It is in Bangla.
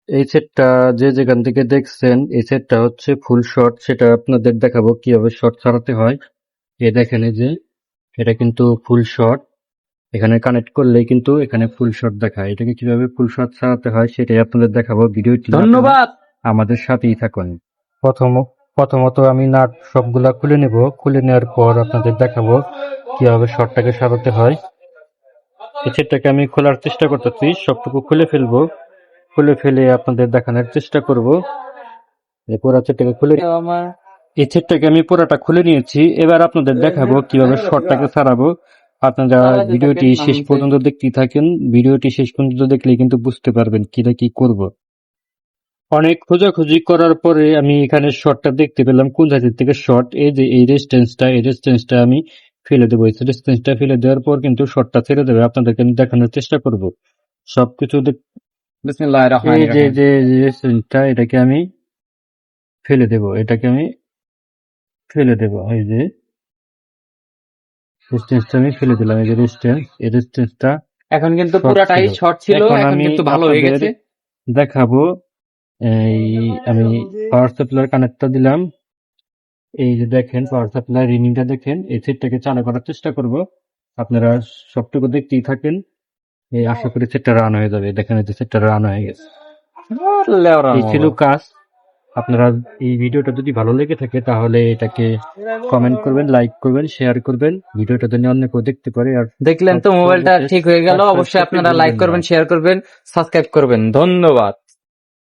এই সেটটা যে যেখান থেকে দেখছেন, এই সেটটা হচ্ছে ফুল শট। সেটা আপনাদের দেখাবো কিভাবে শট ছাড়াতে হয়। দেখেন, এই যে এটা কিন্তু ফুল শট। এখানে কানেক্ট করলেই কিন্তু এখানে ফুল শট দেখায়। এটাকে কিভাবে ফুল শট ছাড়াতে হয় সেটাই আপনাদের দেখাবো। ভিডিওটি না টেনে ধন্যবাদ। আমাদের সাথেই থাকুন। প্রথমত আমি নাট সবগুলা খুলে নেব। খুলে নেওয়ার পর আপনাদের দেখাবো কিভাবে শটটাকে সারাতে হয়। এই সেটটাকে আমি খোলার চেষ্টা করতেছি, সবটুকু খুলে ফেলবো। খুলে ফেলে আপনাদের দেখানোর চেষ্টা করব। এই পুরো সেটটাকে খুলে এই সেটটাকে আমি পুরোটা খুলে নিয়েছি। এবার আপনাদের দেখাবো কিভাবে শটটাকে ছাড়াবো। আপনারা ভিডিওটি শেষ পর্যন্ত দেখতেই থাকেন। ভিডিওটি শেষ পর্যন্ত দেখলে কিন্তু বুঝতে পারবেন কিটা কি করব। অনেক খোঁজাখুঁজি করার পরে আমি এখানে শটটা দেখতে পেলাম কোন জায়গা থেকে শট। এই যে এই রেজিস্ট্যান্সটা আমি ফেলে দেবো। এই রেজিস্ট্যান্সটা ফেলে দেওয়ার পর কিন্তু শটটা ছেড়ে দেবে। আপনাদেরকে আমি দেখানোর চেষ্টা করব। সবকিছু বিসমিল্লাহির এই রহমানির যে রহিম। যে রেজিস্ট্যান্সটা এটাকে আমি ফেলে দেব। এটাকে আমি ফেলে দেব। এই যে রেজিস্ট্যান্সটা আমি ফেলে দিলাম। এই যে রেজিস্ট্যান্সটা এখন কিন্তু শর্ট পুরাটাই ছিল। শর্ট ছিল, এখন এখন আমি কিন্তু ভালো হয়ে আপনাদের গেছে। দেখাবো। এই আমি পাওয়ার সাপ্লাই কানেক্টটা দিলাম। এই যে দেখেন পাওয়ার সাপ্লাই রিডিংটা দেখেন। এই সেটটাকে চালু করার চেষ্টা করব। আপনারা সবটুকু দেখতেই থাকেন। এই আশা করি সেটটা রান হয়ে যাবে। দেখেন এই যে সেটটা রান হয়ে গেছে। লেওরার এই ছিল মোবাইল। কাজ। আপনারা এই ভিডিওটা যদি ভালো লেগে থাকে তাহলে এটাকে কমেন্ট করবেন, লাইক করবেন, শেয়ার করবেন। ভিডিওটা যেন অন্য কেউ দেখতে পারে। আর দেখলেন তো মোবাইলটা সর্বশেষ ঠিক হয়ে গেল। সাবস্ক্রাইব অবশ্যই করতে আপনারা লাইক ভুলবেন না। করবেন, শেয়ার করবেন, সাবস্ক্রাইব করবেন। ধন্যবাদ।